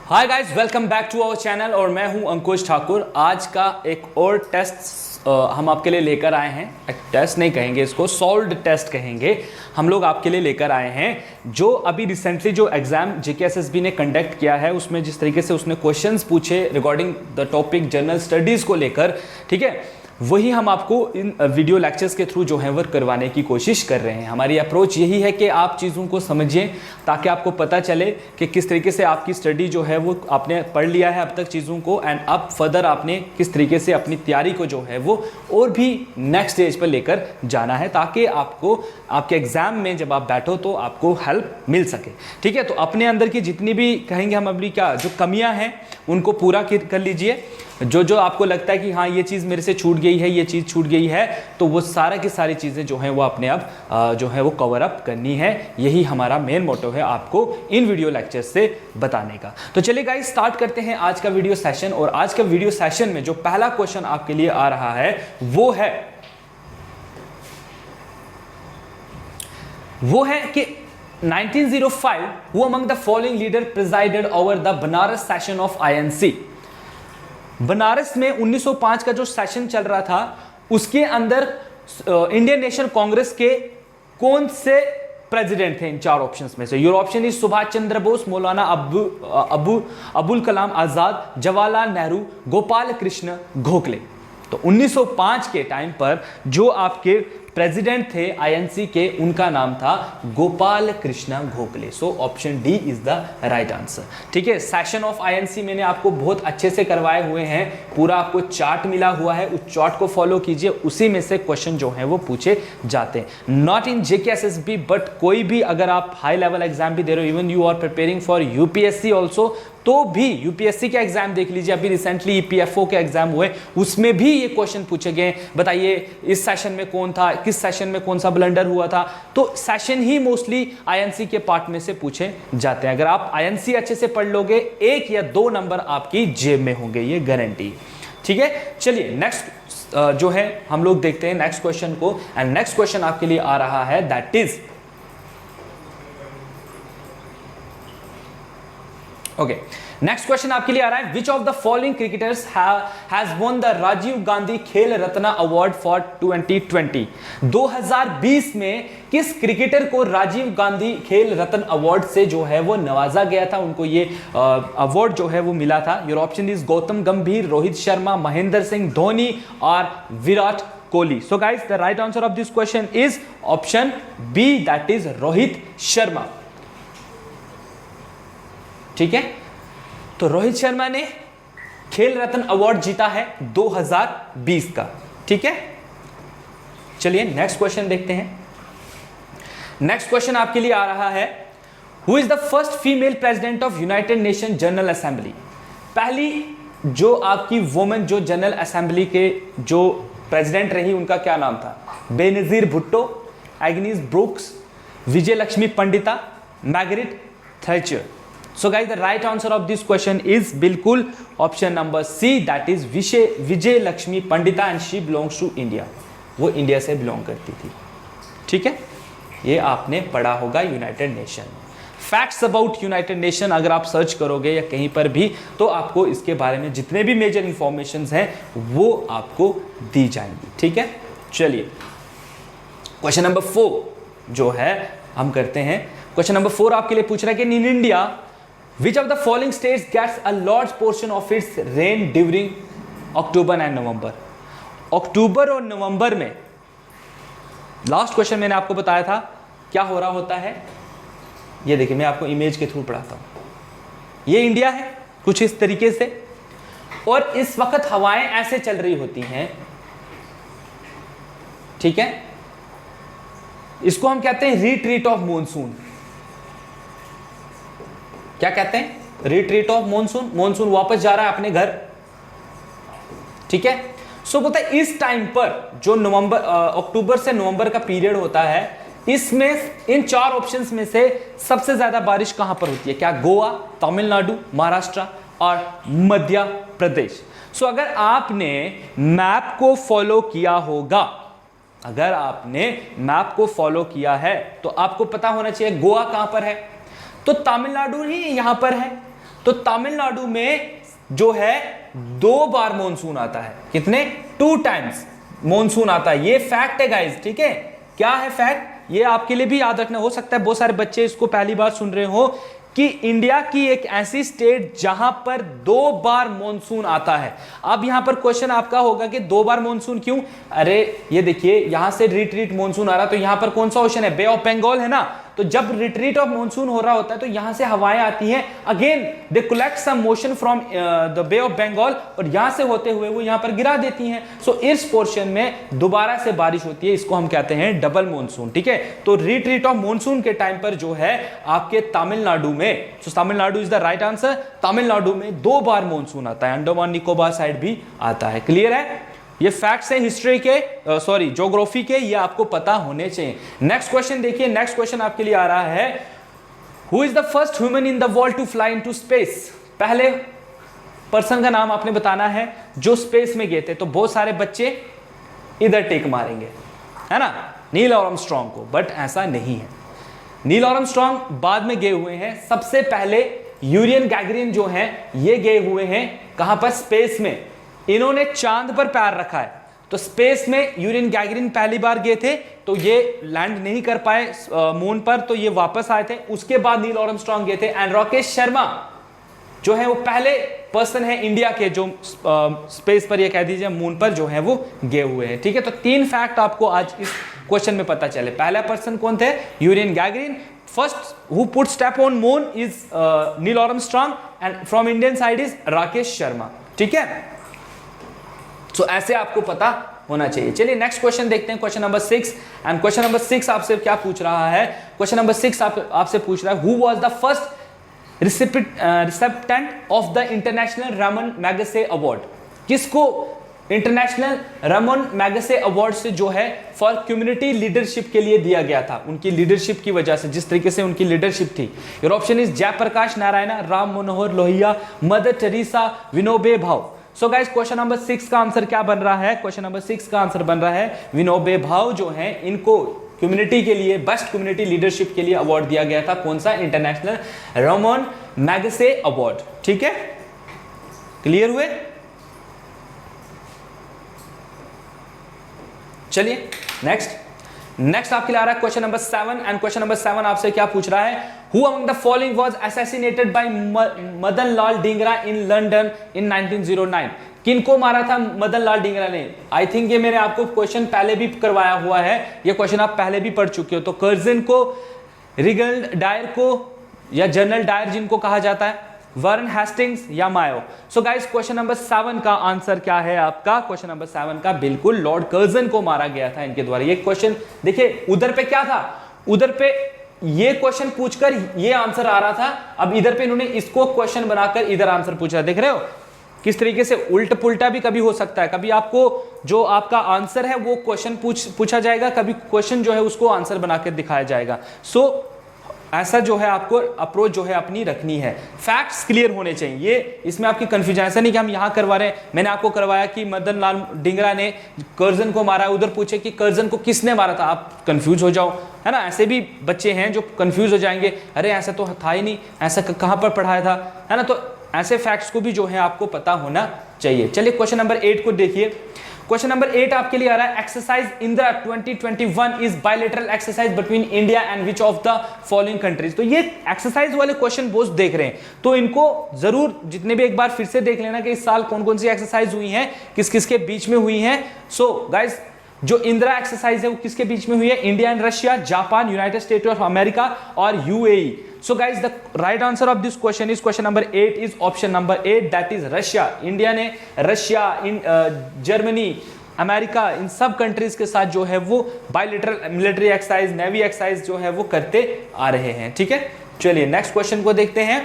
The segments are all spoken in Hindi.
Hi guys, welcome back to our channel और मैं हूं अंकुश ठाकुर। आज का एक और टेस्ट हम आपके लिए लेकर आए हैं। एक टेस्ट नहीं कहेंगे इसको, सॉल्व्ड टेस्ट कहेंगे। हम लोग आपके लिए लेकर आए हैं जो अभी रिसेंटली जो एग्जाम जेकेएसएसबी ने कंडक्ट किया है, उसमें जिस तरीके से उसने क्वेश्चंस पूछे regarding the topic general studies को लेकर, ठीक है, वही हम आपको इन वीडियो लेक्चर्स के थ्रू जो है वो करवाने की कोशिश कर रहे हैं। हमारी अप्रोच यही है कि आप चीज़ों को समझिए ताकि आपको पता चले कि किस तरीके से आपकी स्टडी जो है वो आपने पढ़ लिया है अब तक चीज़ों को, एंड अब फर्दर आपने किस तरीके से अपनी तैयारी को जो है वो और भी नेक्स्ट स्टेज पर लेकर जाना है, ताकि आपको आपके एग्जाम में जब आप बैठो तो आपको हेल्प मिल सके। ठीक है, तो अपने अंदर की जितनी भी कहेंगे हम अपनी क्या जो कमियां हैं उनको पूरा कर लीजिए। जो आपको लगता है कि हाँ ये चीज़ मेरे से छूट गई है, ये चीज़ छूट गई है, तो वो सारा की सारी चीज़ें जो हैं वो अपने आप जो है वो कवर अप करनी है। यही हमारा मेन मोटो है आपको इन वीडियो लेक्चर से बताने का। तो चलिए गाइस, स्टार्ट करते हैं आज का वीडियो सेशन। और आज का वीडियो सेशन में जो पहला क्वेश्चन आपके लिए आ रहा है वो है कि 1905 who among the following leader presided over the Banaras session of INC। Banaras में 1905 का जो सेशन चल रहा था उसके अंदर इंडियन नेशनल कांग्रेस के कौन से प्रेसिडेंट थे इन चार ऑप्शंस में से। Your option is Subhash Chandra Bose, Maulana Abul Kalam Azad, Jawaharlal Nehru, Gopal Krishna Gokhale. तो 1905 के टाइम पर जो आपके प्रेसिडेंट थे आईएनसी के, उनका नाम था Gopal Krishna Gokhale. So option D is the right answer. ठीक है, सेशन ऑफ आईएनसी मैंने आपको बहुत अच्छे से करवाए हुए हैं, पूरा आपको चार्ट मिला हुआ है, उस चार्ट को फॉलो कीजिए, उसी में से क्वेश्चन जो है वो पूछे जाते हैं। नॉट इन जेकेएसएसबी बट कोई भी अगर आप हाई लेवल एग्जाम भी दे रहे हो, even you are preparing for UPSC also, तो भी यूपीएससी के एग्जाम देख लीजिए, अभी रिसेंटली ईपीएफओ के एग्जाम हुए, उसमें भी ये क्वेश्चन पूछे गए, बताइए इस सेशन में कौन था, किस सेशन में कौन सा ब्लंडर हुआ था। तो सेशन ही मोस्टली आईएनसी के पार्ट में से पूछे जाते हैं। अगर आप आईएनसी अच्छे से पढ़ लोगे, 1 या 2 नंबर आपकी जेब में होंगे, ये गारंटी। ठीक है, चलिए नेक्स्ट जो है हम लोग देखते हैं नेक्स्ट क्वेश्चन को। एंड नेक्स्ट क्वेश्चन आपके लिए आ रहा है, that is okay. Next question आपके लिए आ रहा है, which of the following cricketers has won the Rajiv Gandhi Khel Ratna award for 2020। 2020 में किस क्रिकेटर को राजीव गांधी खेल रत्न अवार्ड से जो है वो नवाजा गया था, उनको ये अवार्ड जो है वो मिला था। योर ऑप्शन इज गौतम गंभीर, रोहित शर्मा, महेंद्र सिंह धोनी और Virat Kohli. So guys, the right answer of this question is option B, that is Rohit Sharma. ठीक है, तो रोहित शर्मा ने खेल रत्न अवार्ड जीता है 2020 का। ठीक है, चलिए नेक्स्ट क्वेश्चन देखते हैं। नेक्स्ट क्वेश्चन आपके लिए आ रहा है, who is the first female president of United nation general assembly. पहली जो आपकी वुमेन जो जनरल असेंबली के जो प्रेसिडेंट रही, उनका क्या नाम था? Benazir Bhutto, Agnes brooks, Vijay Lakshmi Pandita, Maigret Thatcher. So guys, the right answer of this question is बिल्कुल option number C, that is Vijaya Lakshmi Pandit, and she belongs to India. वो इंडिया से बिलोंग करती थी। ठीक है, ये आपने पढ़ा होगा United Nation. Facts about United Nation अगर आप सर्च करोगे या कहीं पर भी, तो आपको इसके बारे में जितने भी मेजर इंफॉर्मेशंस हैं वो आपको दी जाएंगी। ठीक है, चलिए क्वेश्चन नंबर 4 जो है हम करते हैं। क्वेश्चन नंबर 4 आपके लिए पूछ रहा है कि in India which of the following states gets a large portion of its rain during October and November। अक्टूबर और नवंबर में, लास्ट क्वेश्चन मैंने आपको बताया था क्या हो रहा होता है। ये देखिए, मैं आपको इमेज के थ्रू पढ़ाता हूं। ये इंडिया है कुछ इस तरीके से, और इस वक्त हवाएं ऐसे चल रही होती हैं। ठीक है, इसको हम कहते हैं रिट्रीट ऑफ मॉनसून। क्या कहते हैं? Retreat of monsoon. मॉनसून वापस जा रहा है अपने घर। ठीक है, सो पता है इस टाइम पर जो अक्टूबर से नवंबर का पीरियड होता है, इसमें इन 4 ऑप्शंस में से सबसे ज्यादा बारिश कहां पर होती है? क्या गोवा, तमिलनाडु, महाराष्ट्र और मध्य प्रदेश। सो अगर आपने मैप को फॉलो किया होगा, अगर आपने मैप को फॉलो किया है तो आपको पता होना चाहिए गोवा कहां पर है, तो तमिलनाडु ही यहां पर है। तो तमिलनाडु में जो है 2 बार मॉनसून आता है। कितने? 2 टाइम्स मॉनसून आता है। ये फैक्ट है गाइस, ठीक है। क्या है फैक्ट? ये आपके लिए भी याद रखना। हो सकता है बहुत सारे बच्चे इसको पहली बार सुन रहे हो कि इंडिया की एक ऐसी स्टेट जहां पर 2 बार मॉनसून आता है। अब यहां पर क्वेश्चन आपका होगा कि 2 बार मॉनसून क्यों? अरे ये देखिए, यहां से रिट्रीट मॉनसून आ रहा, तो यहां पर कौन सा ओशन है? बे ऑफ बंगाल है ना। तो जब रिट्रीट ऑफ मॉनसून हो रहा होता है तो यहां से हवाएं आती हैं, again they collect some moisture from the bay of Bengal, और यहां से होते हुए वो यहां पर गिरा देती हैं। सो इस पोर्शन में दोबारा से बारिश होती है, इसको हम कहते हैं डबल मॉनसून, ठीक है। तो रिट्रीट ऑफ मॉनसून के टाइम पर जो है आपके तमिलनाडु में, so Tamil Nadu is the right answer, Tamil Nadu में 2 बार मॉनसून आता है। अंडमान निकोबार साइड भी आता है। क्लियर है? ये फैक्ट्स हैं हिस्ट्री के, सॉरी ज्योग्राफी के, ये आपको पता होने चाहिए। नेक्स्ट क्वेश्चन देखिए, नेक्स्ट क्वेश्चन आपके लिए आ रहा है, who is the first human in the world to fly into space? पहले पर्सन का नाम आपने बताना है जो स्पेस में गए थे। तो बहुत सारे बच्चे इधर टिक मारेंगे, है ना, नील आर्मस्ट्रांग को, बट ऐसा नहीं है। नील आर्मस्ट्रांग बाद में गए हुए हैं। सबसे पहले यूरियन गैगरिन जो है ये गए हुए हैं कहां पर? स्पेस में। इन्होंने चांद पर पैर रखा है। तो स्पेस में यूरियन गैगरिन पहली बार गए थे, तो ये लैंड नहीं कर पाए मून पर, तो ये वापस आए थे। उसके बाद नील आर्मस्ट्रांग गए थे, एंड राकेश शर्मा जो है वो पहले पर्सन है इंडिया के जो स्पेस पर, ये कह दीजिए मून पर जो है वो गए हुए हैं, ठीक है। तो 3 फैक्ट आपको आज इस क्वेश्चन में पता चले। पहला पर्सन कौन थे? Yuri Gagarin. First who put step on moon is Neil Armstrong, and from Indian side is Rakesh Sharma, ठीक है। तो ऐसे आपको पता होना चाहिए। चलिए नेक्स्ट क्वेश्चन देखते हैं, question number 6। And question number 6 आपसे क्या पूछ रहा है? क्वेश्चन नंबर 6 आपसे पूछ रहा है, who was the first recipient of the international Raman Magsaysay award? किसको इंटरनेशनल रमन मैगसेसे अवार्ड से जो है फॉर कम्युनिटी लीडरशिप के लिए दिया गया था? उनकी लीडरशिप की वजह से, जिस तरीके से उनकी लीडरशिप थी। Your option is Jayaprakash Narayan, Ram Manohar Lohia, Mother Teresa, Vinoba Bhave. So guys question number 6 का आंसर क्या बन रहा है? क्वेश्चन नंबर 6 का आंसर बन रहा है विनोबे भावे जो है, इनको कम्युनिटी के लिए, बेस्ट कम्युनिटी लीडरशिप के लिए अवार्ड दिया गया था। कौन सा? इंटरनेशनल रमन मैगसेसे अवार्ड, ठीक है। क्लियर हुए? चलिए नेक्स्ट आपके लिए आ रहा है question number 7। And question number 7 आपसे क्या पूछ रहा है? Who among the following was assassinated by Madan Lal Dhingra in London in 1909? किनको मारा था मदन लाल डिंगरा ने? आई थिंक ये मैंने आपको क्वेश्चन पहले भी करवाया हुआ है, ये क्वेश्चन आप पहले भी पढ़ चुके हो। तो कर्जन को, रिगल डायर को, या जनरल डायर जिनको कहा जाता है, वरन हेस्टिंग्स या मायो। सो गाइस क्वेश्चन नंबर 7 का आंसर क्या है आपका? क्वेश्चन नंबर 7 का बिल्कुल लॉर्ड कर्जन को मारा गया था इनके द्वारा। ये क्वेश्चन देखिए, उधर पे क्या था? उधर पे ये क्वेश्चन पूछकर ये आंसर आ रहा था, अब इधर पे इन्होंने इसको क्वेश्चन बनाकर इधर आंसर पूछा। देख रहे हो किस तरीके से उल्टा पुल्टा भी कभी हो सकता है। कभी आपको जो आपका आंसर है वो क्वेश्चन पूछा जाएगा, कभी क्वेश्चन जो है उसको आंसर बनाकर दिखाया जाएगा। सो ऐसा जो है आपको अप्रोच जो है अपनी रखनी है। फैक्ट्स क्लियर होने चाहिए, ये इसमें आपकी कंफ्यूजन ऐसा नहीं कि हम यहाँ करवा रहे हैं। मैंने आपको करवाया कि मदन लाल डिंगरा ने कर्जन को मारा, उधर पूछे कि कर्जन को किसने मारा था, आप कंफ्यूज हो जाओ, है ना। ऐसे भी बच्चे हैं जो कंफ्यूज हो जाएंगे, अरे ऐसा तो था ही नहीं, ऐसा कहाँ पर पढ़ाया था, है ना। तो ऐसे फैक्ट्स को भी जो है आपको पता होना चाहिए। चलिए क्वेश्चन नंबर 8 को देखिए। क्वेश्चन नंबर 8 आपके लिए आ रहा है, exercise Indira 2021 is bilateral exercise between India and which of the following countries. तो ये एक्सरसाइज वाले क्वेश्चन बहुत देख रहे हैं, तो इनको जरूर जितने भी एक बार फिर से देख लेना कि इस साल कौन कौन सी एक्सरसाइज हुई हैं, किस किस के बीच में हुई हैं। सो गाइज जो इंदिरा एक्सरसाइज है वो किसके बीच में हुई है? India and Russia, Japan, United state of America और UAE. So guys, the right answer of this question is question number 8 is option number 8, that is Russia. India ने रशिया, जर्मनी, अमेरिका, इन सब कंट्रीज के साथ जो है वो bilateral military exercise, navy exercise जो है वो करते आ रहे हैं, ठीक है। चलिए नेक्स्ट क्वेश्चन को देखते हैं।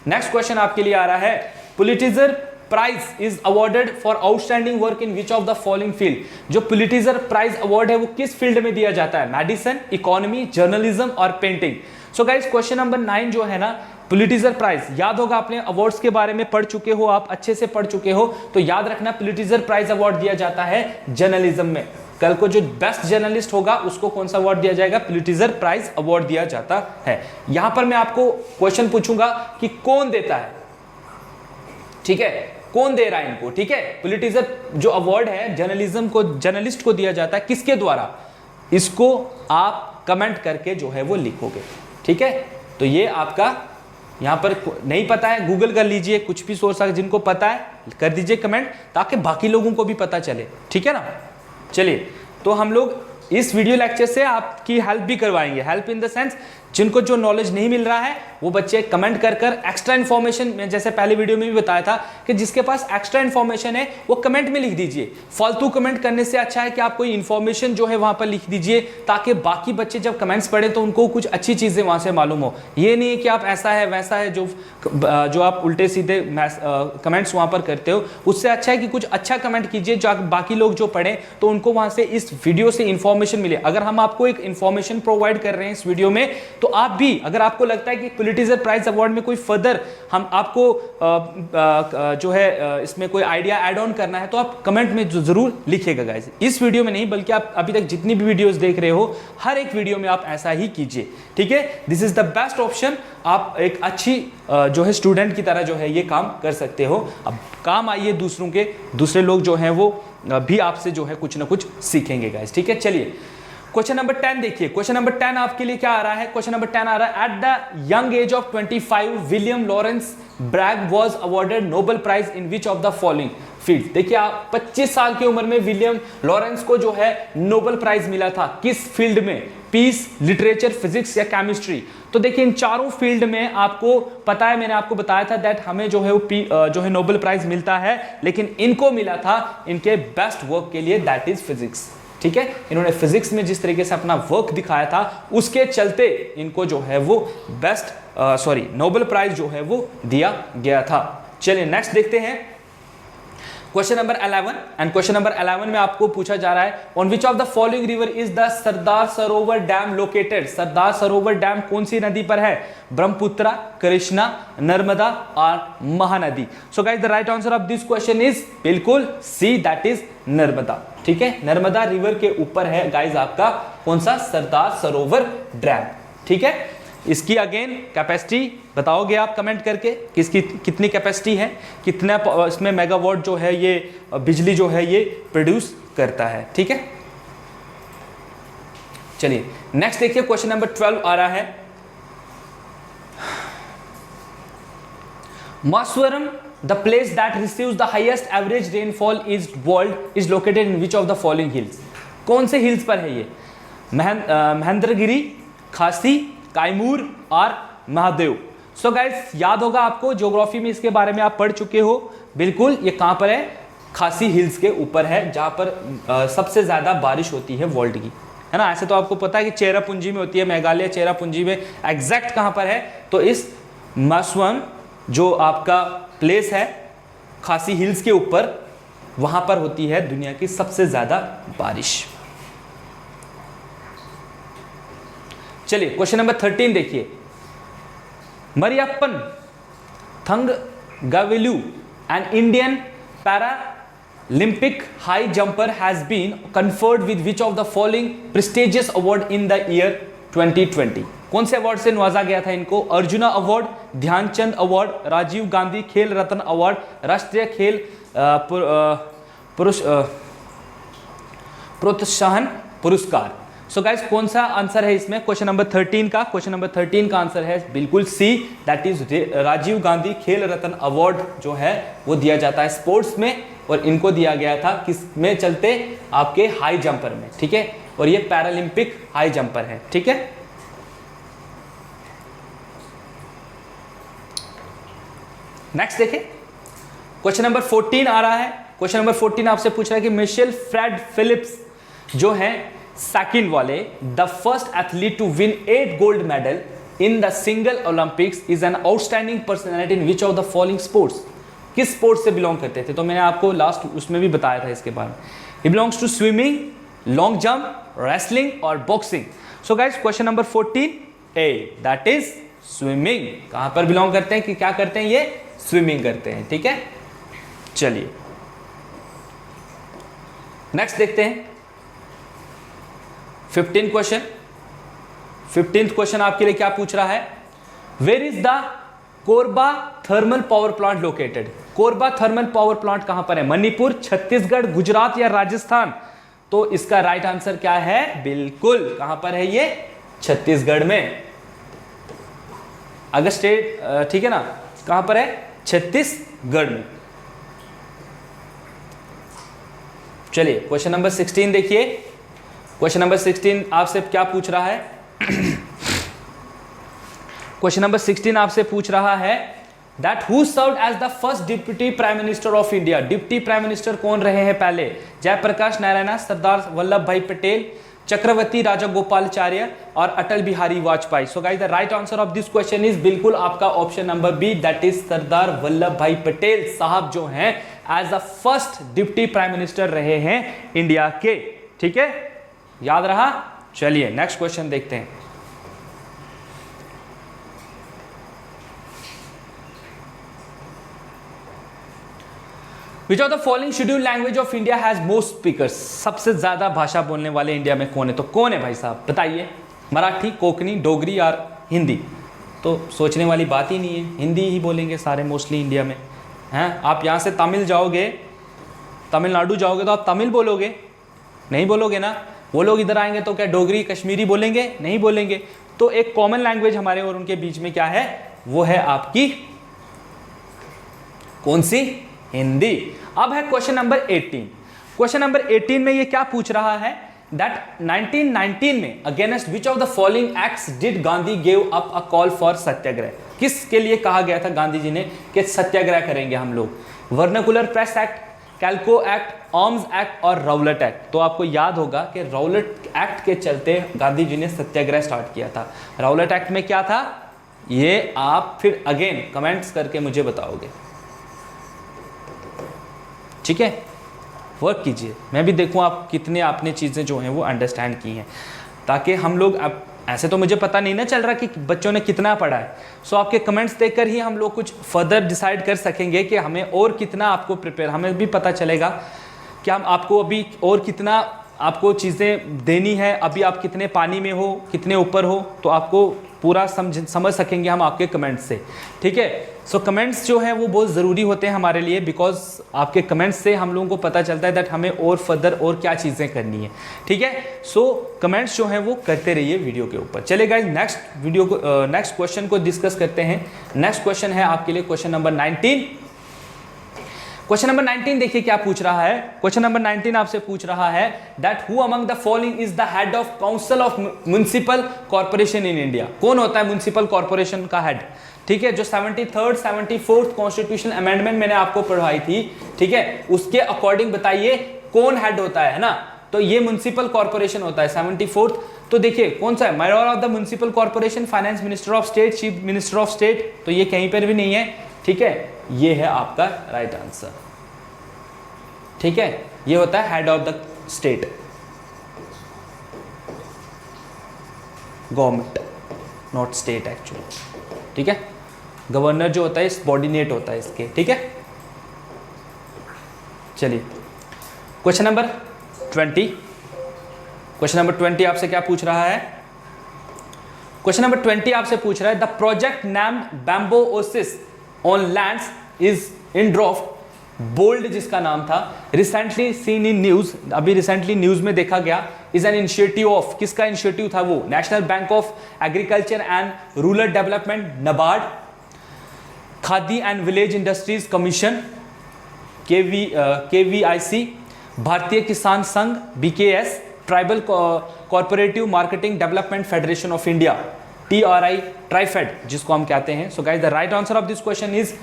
नेक्स्ट क्वेश्चन आपके लिए आ रहा है, Pulitzer prize is awarded for outstanding work in which of the following field. जो पुलिटिजर प्राइज अवार्ड है वो किस फील्ड में दिया जाता है? मेडिसिन, इकोनॉमी, जर्नलिज्म और पेंटिंग। सो गाइस क्वेश्चन नंबर 9 जो है ना, पुलिटिजर प्राइज, याद होगा आपने अवार्ड्स के बारे में पढ़ चुके हो, आप अच्छे से पढ़ चुके हो, तो याद रखना पुलिटिजर प्राइज अवार्ड दिया जाता है जर्नलिज्म में। कल को जो बेस्ट जर्नलिस्ट होगा उसको कौन सा अवार्ड दिया जाएगा? पुलिटिजर प्राइज अवार्ड दिया जाता है। यहां पर मैं आपको क्वेश्चन पूछूंगा कि कौन देता है, ठीक है, कौन दे रहा है इनको, ठीक है। पुलिटिजर जो अवार्ड है जर्नलिज्म को, जर्नलिस्ट को दिया जाता है, किसके द्वारा, इसको आप कमेंट करके जो है वो लिखोगे, ठीक है। तो ये आपका यहाँ पर नहीं पता है गूगल कर लीजिए, कुछ भी सोर्स, जिनको पता है कर दीजिए कमेंट, ताकि बाकी लोगों को भी पता चले, ठीक है ना। चलिए, तो हम लोग इस वीडियो लेक्चर से आपकी हेल्प भी करवाएंगे, हेल्प इन द सेंस जिनको जो नॉलेज नहीं मिल रहा है वो बच्चे कमेंट कर कर एक्स्ट्रा इन्फॉर्मेशन, मैं जैसे पहले वीडियो में भी बताया था कि जिसके पास एक्स्ट्रा इन्फॉर्मेशन है वो कमेंट में लिख दीजिए। फालतू कमेंट करने से अच्छा है कि आप कोई इन्फॉर्मेशन जो है वहां पर लिख दीजिए, ताकि बाकी बच्चे जब कमेंट्स पढ़े तो उनको कुछ अच्छी चीजें वहां से मालूम हो। ये नहीं है कि आप ऐसा है वैसा है जो आप उल्टे सीधे कमेंट्स वहां पर करते हो, उससे अच्छा है कि कुछ अच्छा कमेंट कीजिए जो बाकी लोग जो पढ़ें तो उनको वहां से इस वीडियो से इंफॉर्मेशन मिले। अगर हम आपको एक इंफॉर्मेशन प्रोवाइड कर रहे हैं इस वीडियो में, तो आप भी, अगर आपको लगता है कि पुलिटिजर प्राइज अवार्ड में कोई फर्दर हम आपको जो है इसमें कोई आइडिया ऐड ऑन करना है, तो आप कमेंट में जरूर लिखिएगा गाइस। इस वीडियो में नहीं, बल्कि आप अभी तक जितनी भी वीडियोस देख रहे हो हर एक वीडियो में आप ऐसा ही कीजिए, ठीक है। This is the best option. आप एक अच्छी जो है स्टूडेंट की तरह जो है ये काम कर सकते हो। अब काम आइए दूसरों के, दूसरे लोग जो हैं वो भी आपसे जो है कुछ ना कुछ सीखेंगे गाइस, ठीक है। चलिए, क्वेश्चन नंबर 10 देखिए। क्वेश्चन नंबर 10 आपके लिए क्या आ रहा है, क्वेश्चन नंबर 10 आ रहा है, at the young age of 25 William Lawrence Bragg was awarded Nobel prize in which of the following field. देखिए, आप 25 साल की उम्र में विलियम लॉरेंस को जो है नोबेल प्राइज मिला था, किस फील्ड में, पीस, लिटरेचर, फिजिक्स या केमिस्ट्री। तो देखिए, इन चारों फील्ड में आपको पता है, मैंने आपको बताया था दैट हमें जो है वो जो है नोबेल प्राइज मिलता है, लेकिन इनको मिला था इनके बेस्ट वर्क के लिए, दैट इज फिजिक्स, ठीक है। इन्होंने फिजिक्स में जिस तरीके से अपना वर्क दिखाया था उसके चलते इनको जो है वो नोबेल प्राइज जो है वो दिया गया था। चलिए नेक्स्ट देखते हैं question number 11। And question number 11 में आपको पूछा जा रहा है, on which of the following river is the Sardar Sarovar dam located. Sardar Sarovar dam कौन सी नदी पर है, ब्रह्मपुत्रा, कृष्णा, नर्मदा और महानदी। सो guys the right answer of this question is बिल्कुल सी, दैट इज नर्मदा, ठीक है। नर्मदा रिवर के ऊपर है गाइस आपका कौन सा, सरदार सरोवर डैम, ठीक है। इसकी अगेन कैपेसिटी बताओगे आप कमेंट करके, किसकी कितनी कैपेसिटी है, कितना इसमें मेगावाट जो है ये बिजली जो है ये प्रोड्यूस करता है, ठीक है। चलिए नेक्स्ट देखिए, क्वेश्चन नंबर 12 आ रहा है, Mawsynram the place that receives the highest average rainfall is world is located in which of the following hills. कौन से हिल्स पर है ये, महेंद्रगिरी, खासी, कैमूर और महादेव। सो गाइस याद होगा आपको, ज्योग्राफी में इसके बारे में आप पढ़ चुके हो, बिल्कुल। ये कहां पर है, खासी हिल्स के ऊपर है, जहां पर सबसे ज्यादा बारिश होती है वर्ल्ड की, है ना। ऐसे तो आपको पता है कि चेरापूंजी में होती है, मेघालय चेरापूंजी में, एग्जैक्ट कहां पर है, तो इस मासवम जो आपका प्लेस है खासी हिल्स के ऊपर, वहां पर होती है दुनिया की सबसे ज्यादा बारिश। चलिए क्वेश्चन नंबर 13 देखिए, Mariyappan Thangavelu an Indian Paralympic high jumper has been conferred with which of the following prestigious award in the year 2020। कौन से अवार्ड से नवाजा गया था इनको, Arjuna award, Dhyanchand award, Rajiv Gandhi Khel Ratna award, राष्ट्रीय खेल प्रोत्साहन पुरस्कार। सो गाइस कौन सा आंसर है इसमें, क्वेश्चन नंबर 13 का, क्वेश्चन नंबर 13 का आंसर है बिल्कुल सी, that is Rajiv Gandhi Khel Ratna award जो है वो दिया जाता है स्पोर्ट्स में, और इनको दिया गया था किस में चलते, आपके हाई जंपर में, ठीक है। और ये पैरालिम्पिक हाई जंपर है, ठीक है। नेक्स्ट देखें, क्वेश्चन नंबर 14 आ रहा है। क्वेश्चन नंबर 14 आपसे पूछ रहा है कि मिशेल फ्रेड फिलिप्स जो है सेकंड वाले, the first athlete to win 8 gold medal in the single Olympics is an outstanding personality in which of the following sports. किस स्पोर्ट्स से बिलोंग करते थे, तो मैंने आपको लास्ट उसमें भी बताया था इसके बारे में। He belongs to swimming, long jump, wrestling और boxing. So guys question number 14 A, that is swimming. कहां पर बिलोंग करते हैं, कि क्या करते हैं, ये स्विमिंग करते हैं, ठीक है। चलिए नेक्स्ट देखते हैं 15 क्वेश्चन। 15th क्वेश्चन आपके लिए क्या पूछ रहा है, where is the Korba thermal power plant located? Korba thermal power plant कहां पर है? मणिपुर, छत्तीसगढ़, गुजरात या राजस्थान? तो इसका राइट आंसर क्या है? बिल्कुल कहां पर है ये? छत्तीसगढ़ में। अगर स्टेट ठीक है ना, कहां पर है? छत्तीसगढ़ में। चलिए क्वेश्चन नंबर 16 देखिए। क्वेश्चन नंबर 16 आपसे क्या पूछ रहा है? क्वेश्चन नंबर 16 आपसे पूछ रहा है that who served as the first deputy prime minister of India? Deputy prime minister कौन रहे हैं पहले? जयप्रकाश नारायण, सरदार वल्लभ भाई पटेल, चक्रवर्ती राजगोपालाचार्य और Atal Bihari Vajpayee. So guys the right answer of this question is बिल्कुल आपका option number B, that is Sardar Vallabh Bhai Patel Sahab जो हैं as the first deputy prime minister रहे हैं इंडिया के। ठीक है, याद रहा? चलिए नेक्स्ट क्वेश्चन देखते हैं। Which of the following scheduled language of India has most speakers? सबसे ज्यादा भाषा बोलने वाले इंडिया में कौन है? तो कौन है भाई साहब बताइए? मराठी, कोंकणी, डोगरी और हिंदी? तो सोचने वाली बात ही नहीं है, हिंदी ही बोलेंगे सारे मोस्टली इंडिया में हैं। आप यहाँ से तमिल जाओगे, तमिलनाडु जाओगे तो आप तमिल बोलोगे? नहीं बोलोगे ना। वो लोग इधर आएंगे तो क्या डोगरी कश्मीरी बोलेंगे? नहीं बोलेंगे। तो एक कॉमन लैंग्वेज हमारे और उनके बीच में क्या है? वो है आपकी कौन सी? हिंदी। अब है क्वेश्चन नंबर 18। क्वेश्चन नंबर 18 में ये क्या पूछ रहा है दैट 1919 में against which of the following acts did Gandhi give up a call for Satyagraha? किसके लिए कहा गया था गांधी जी ने कि सत्याग्रह करेंगे हम लोग? Vernacular press act, calico act, arms act और राउलेट एक्ट। तो आपको याद होगा कि राउलेट एक्ट के चलते गांधी जी ने सत्याग्रह स्टार्ट किया था। राउलेट एक्ट में क्या था ये आप फिर अगेन कमेंट्स करके मुझे बताओगे। ठीक है, वर्क कीजिए, मैं भी देखूं आप कितने आपने चीज़ें जो हैं वो अंडरस्टैंड की हैं, ताकि हम लोग अब ऐसे तो मुझे पता नहीं ना चल रहा कि बच्चों ने कितना पढ़ा है। सो आपके कमेंट्स देखकर ही हम लोग कुछ फर्दर डिसाइड कर सकेंगे कि हमें और कितना आपको प्रिपेयर, हमें भी पता चलेगा कि हम आपको अभी और कितना आपको चीज़ें देनी है। अभी आप कितने पानी में हो, कितने ऊपर हो, तो आपको पूरा समझ सकेंगे हम आपके कमेंट्स से। ठीक है, सो कमेंट्स जो हैं वो बहुत ज़रूरी होते हैं हमारे लिए, बिकॉज आपके कमेंट्स से हम लोगों को पता चलता है दैट हमें और फर्दर और क्या चीज़ें करनी है। ठीक है, सो कमेंट्स जो हैं वो करते रहिए वीडियो के ऊपर। चलिए गाइस नेक्स्ट वीडियो को नेक्स्ट क्वेश्चन को डिस्कस करते हैं। नेक्स्ट क्वेश्चन है आपके लिए क्वेश्चन नंबर 19। क्वेश्चन नंबर 19 देखिए क्या पूछ रहा है। क्वेश्चन नंबर 19 आपसे पूछ रहा है that who among the following is the head of council of municipal corporation in India? कौन होता है म्युनिसिपल कॉर्पोरेशन का हेड? ठीक है, जो 73rd 74th कॉन्स्टिट्यूशन अमेंडमेंट मैंने आपको पढ़वाई थी, ठीक है, उसके अकॉर्डिंग बताइए कौन हेड होता है ना? तो ये म्युनिसिपल कॉर्पोरेशन होता है 74th। तो देखिए कौन सा है? Mayor of the municipal corporation, finance minister of state, chief minister of state. तो ये कहीं पर भी नहीं है। ठीक है, ये है आपका राइट आंसर। ठीक है, ये होता है head of the state government, not state actually. ठीक है, गवर्नर जो होता है सबॉर्डिनेट होता है इसके। ठीक है, चलिए क्वेश्चन नंबर 20। क्वेश्चन नंबर 20 आपसे क्या पूछ रहा है? क्वेश्चन नंबर 20 आपसे पूछ रहा है the project named bamboo oasis on lands is in drought BOLD, जिसका नाम था रिसेंटली सीन इन न्यूज, अभी रिसेंटली न्यूज में देखा गया, इज एन इनिशिएटिव ऑफ, किसका इनिशिएटिव था वो? National bank of agriculture and rural development NABARD, Khadi and village industries commission KVIC, Bharatiya Kisan Sangh BKS, tribal cooperative marketing development federation of India TRI, TRIFED जिसको हम कहते हैं। So guys the right answer of this question is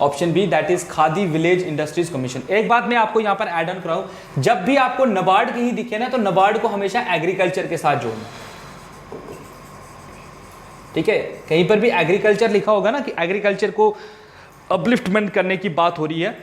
option B, that is Khadi village industries commission. एक बात मैं आपको यहां पर ऐड ऑन कराऊं, जब भी आपको नबार्ड कहीं दिखे ना तो नबार्ड को हमेशा एग्रीकल्चर के साथ जोड़ना। ठीक है, कहीं पर भी एग्रीकल्चर लिखा होगा ना कि एग्रीकल्चर को अपलिफ्टमेंट करने की बात हो रही है,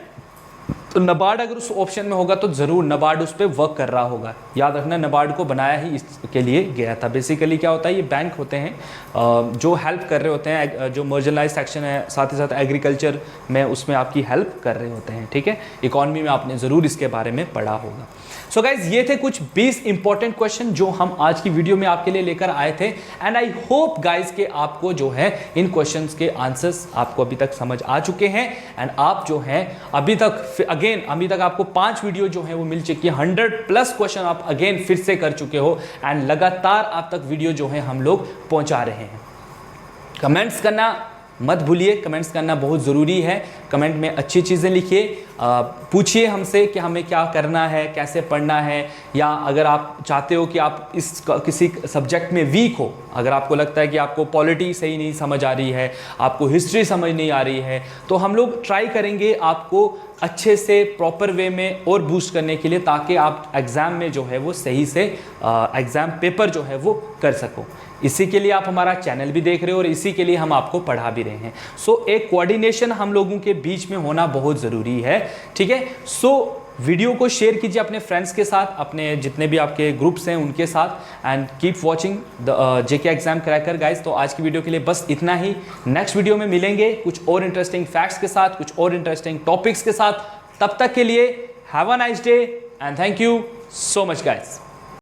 तो नाबार्ड अगर उस ऑप्शन में होगा तो ज़रूर नाबार्ड उस पर वर्क कर रहा होगा। याद रखना, नाबार्ड को बनाया ही इसके लिए गया था। बेसिकली क्या होता है, ये बैंक होते हैं जो हेल्प कर रहे होते हैं, जो मार्जिनलाइज्ड सेक्शन है, साथ ही साथ एग्रीकल्चर में उसमें आपकी हेल्प कर रहे होते हैं। ठीक है, इकॉनमी में आपने ज़रूर इसके बारे में पढ़ा होगा। सो गाइज, ये थे कुछ 20 इंपॉर्टेंट क्वेश्चन जो हम आज की वीडियो में आपके लिए लेकर आए थे। एंड आई होप गाइज के आपको जो है इन क्वेश्चंस के आंसर्स आपको अभी तक समझ आ चुके हैं। एंड आप जो है अभी तक आपको 5 वीडियो जो है वो मिल चुकी है। 100+ क्वेश्चन आप अगेन फिर से कर चुके हो एंड लगातार आप तक वीडियो जो है हम लोग पहुंचा रहे हैं। कमेंट्स करना मत भूलिए, कमेंट्स करना बहुत ज़रूरी है। कमेंट में अच्छी चीज़ें लिखिए, पूछिए हमसे कि हमें क्या करना है, कैसे पढ़ना है, या अगर आप चाहते हो कि आप किसी सब्जेक्ट में वीक हो, अगर आपको लगता है कि आपको पॉलिटी सही नहीं समझ आ रही है, आपको हिस्ट्री समझ नहीं आ रही है, तो हम लोग ट्राई करेंगे आपको अच्छे से प्रॉपर वे में और बूस्ट करने के लिए, ताकि आप एग्ज़ाम में जो है वो सही से एग्ज़ाम पेपर जो है वो कर सको। इसी के लिए आप हमारा चैनल भी देख रहे हो और इसी के लिए हम आपको पढ़ा भी रहे हैं। सो एक कोऑर्डिनेशन हम लोगों के बीच में होना बहुत ज़रूरी है। ठीक है, सो वीडियो को शेयर कीजिए अपने फ्रेंड्स के साथ, अपने जितने भी आपके ग्रुप्स हैं उनके साथ। And keep watching the JK exam cracker guys. तो आज की वीडियो के लिए बस इतना ही। नेक्स्ट वीडियो में मिलेंगे कुछ और इंटरेस्टिंग फैक्ट्स के साथ, कुछ और इंटरेस्टिंग टॉपिक्स के साथ। तब तक के लिए have a nice day and thank you so much guys.